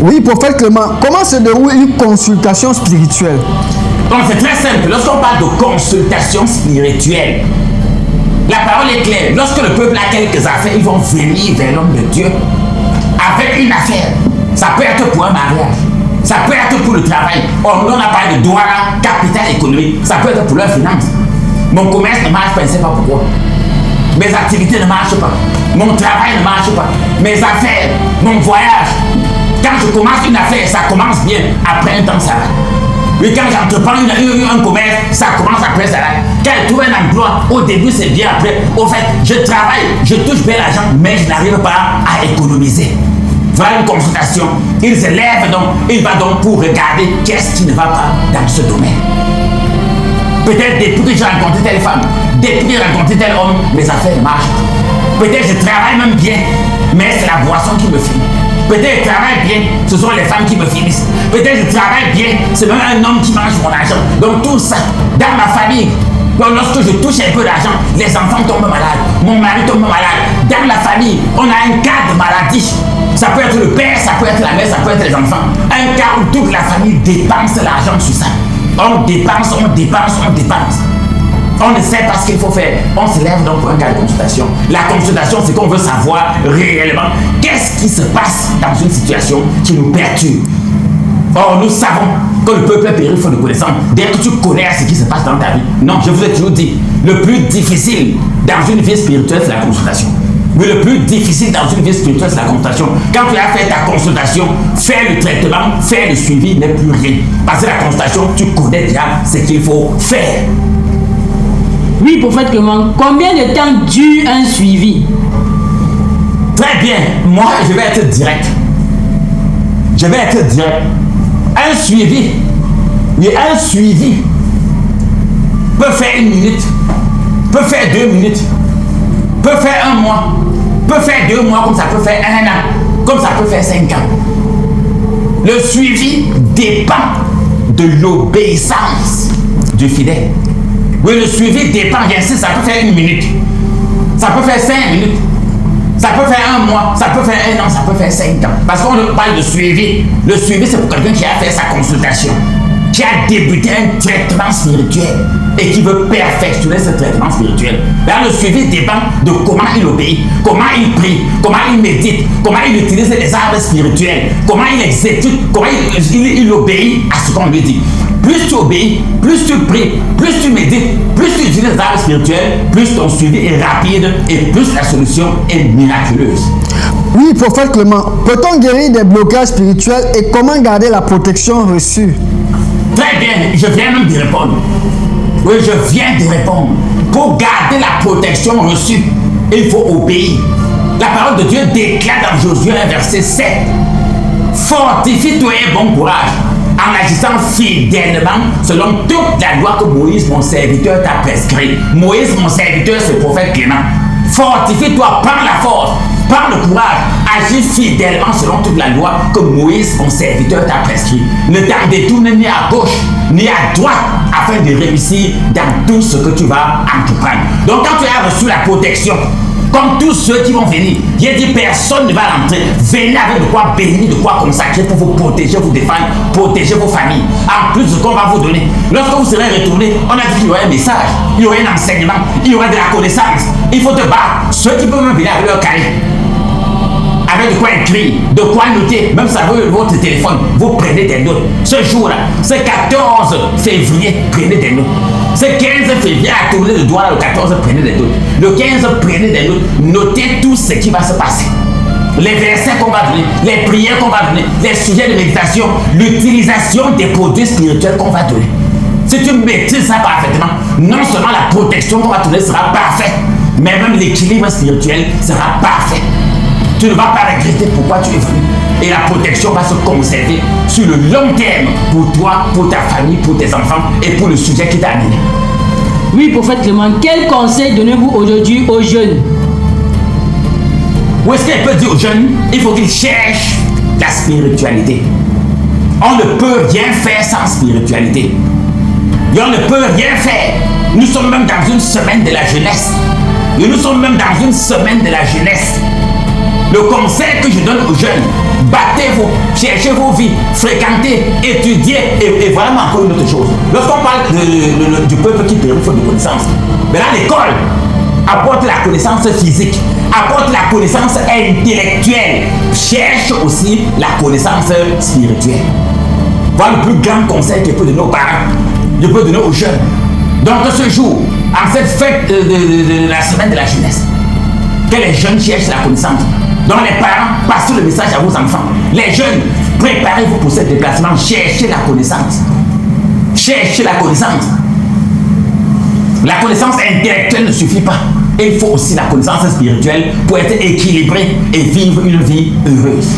Oui, prophète Clément, comment se déroule une consultation spirituelle? Donc c'est très simple. Lorsqu'on parle de consultation spirituelle, la parole est claire. Lorsque le peuple a quelques affaires, ils vont venir vers l'homme de Dieu avec une affaire. Ça peut être pour un mariage, ça peut être pour le travail. On a parlé de droit, capital économique, ça peut être pour leur finance. Mon commerce ne marche pas, je ne sais pas pourquoi. Mes activités ne marchent pas. Mon travail ne marche pas. Mes affaires, mon voyage. Quand je commence une affaire, ça commence bien. Après un temps, ça va. Oui, quand j'entreprends un commerce, ça commence après ça va. Quand je trouve un emploi, au début c'est bien, après. Au fait, je travaille, je touche bien l'argent, mais je n'arrive pas à économiser. Voilà une consultation. Il se lève donc, il va donc pour regarder qu'est-ce qui ne va pas dans ce domaine. Peut-être depuis que j'ai rencontré telle femme, depuis que j'ai rencontré tel homme, mes affaires marchent. Peut-être je travaille même bien, mais c'est la boisson qui me finit. Peut-être je travaille bien, ce sont les femmes qui me finissent. Peut-être je travaille bien, c'est même un homme qui mange mon argent. Donc tout ça, dans ma famille, donc lorsque je touche un peu d'argent, les enfants tombent malades, mon mari tombe malade. Dans la famille, on a un cas de maladie. Ça peut être le père, ça peut être la mère, ça peut être les enfants. Un cas où toute la famille dépense l'argent sur ça. On dépense, on dépense, on dépense. On ne sait pas ce qu'il faut faire. On se lève donc pour un cas de consultation. La consultation, c'est qu'on veut savoir réellement qu'est-ce qui se passe dans une situation qui nous perturbe. Or, nous savons que le peuple est péri faute de connaissance. Dès que tu connais ce qui se passe dans ta vie. Non, je vous ai toujours dit, le plus difficile dans une vie spirituelle, c'est la consultation. Mais le plus difficile dans une vie spirituelle, c'est la consultation. Quand tu as fait ta consultation, faire le traitement, faire le suivi n'est plus rien. Parce que la consultation, tu connais déjà ce qu'il faut faire. Oui, prophète Clément, combien de temps dure un suivi? Très bien, moi je vais être direct. Je vais être direct. Un suivi, oui, un suivi peut faire 1 minute, peut faire 2 minutes, peut faire 1 mois, peut faire 2 mois, comme ça peut faire 1 an, comme ça peut faire 5 ans. Le suivi dépend de l'obéissance du fidèle. Oui, le suivi dépend, j'insiste, ça peut faire 1 minute, ça peut faire 5 minutes, ça peut faire 1 mois, ça peut faire 1 an, ça peut faire 5 ans. Parce qu'on parle de suivi. Le suivi, c'est pour quelqu'un qui a fait sa consultation, qui a débuté un traitement spirituel et qui veut perfectionner ce traitement spirituel. Là, le suivi dépend de comment il obéit, comment il prie, comment il médite, comment il utilise les armes spirituelles, comment il exécute, comment il obéit à ce qu'on lui dit. Plus tu obéis, plus tu pries, plus tu médites, plus tu utilises les armes spirituelles, plus ton suivi est rapide et plus la solution est miraculeuse. Oui, prophète Clément, peut-on guérir des blocages spirituels et comment garder la protection reçue? Très bien, je viens même d'y répondre. Oui, je viens d'y répondre. Pour garder la protection reçue, il faut obéir. La parole de Dieu déclare dans Josué 1, verset 7. Fortifie-toi et bon courage, en agissant fidèlement selon toute la loi que Moïse, mon serviteur, t'a prescrit. Moïse, mon serviteur, c'est le prophète Clément. Fortifie-toi, prends la force, prends le courage, agis fidèlement selon toute la loi que Moïse, mon serviteur, t'a prescrit. Ne t'en détourne ni à gauche, ni à droite, afin de réussir dans tout ce que tu vas entreprendre. Donc quand tu as reçu la protection, comme tous ceux qui vont venir, j'ai dit personne ne va rentrer. Venez avec de quoi bénir, de quoi consacrer pour vous protéger, vous défendre, protéger vos familles. En plus de ce qu'on va vous donner. Lorsque vous serez retourné, on a dit qu'il y aurait un message, il y aurait un enseignement, il y aurait de la connaissance. Il faut te battre. Ceux qui peuvent même venir avec leur cahier, avec de quoi écrire, de quoi noter, même ça veut votre téléphone, vous prenez des notes. Ce jour-là, c'est 14 février, prenez des notes. C'est 15 février, à tourner le doigt, le 14, prenez des notes. Le 15, prenez des notes, notez tout ce qui va se passer. Les versets qu'on va donner, les prières qu'on va donner, les sujets de méditation, l'utilisation des produits spirituels qu'on va donner. Si tu maîtrises ça parfaitement, non seulement la protection qu'on va te donner sera parfaite, mais même l'équilibre spirituel sera parfait. Tu ne vas pas regretter pourquoi tu es venu. Et la protection va se conserver sur le long terme pour toi, pour ta famille, pour tes enfants et pour le sujet qui t'a amené. Oui, prophète Clément, quel conseil donnez-vous aujourd'hui aux jeunes? Où est-ce qu'elle peut dire aux jeunes? Il faut qu'ils cherchent la spiritualité. On ne peut rien faire sans spiritualité. Et on ne peut rien faire. Nous sommes même dans une semaine de la jeunesse. Et nous sommes même dans une semaine de la jeunesse. Le conseil que je donne aux jeunes, battez-vous, cherchez vos vies, fréquentez, étudiez, et vraiment encore une autre chose. Lorsqu'on parle du peuple qui périt faute de connaissance, maintenant l'école apporte la connaissance physique, apporte la connaissance intellectuelle, cherche aussi la connaissance spirituelle. Voilà le plus grand conseil que je peux donner aux parents, je peux donner aux jeunes. Donc ce jour, en cette fête de la semaine de la jeunesse, que les jeunes cherchent la connaissance. Donc les parents, passez le message à vos enfants. Les jeunes, préparez-vous pour ce déplacement, cherchez la connaissance. Cherchez la connaissance. La connaissance intellectuelle ne suffit pas. Il faut aussi la connaissance spirituelle pour être équilibré et vivre une vie heureuse.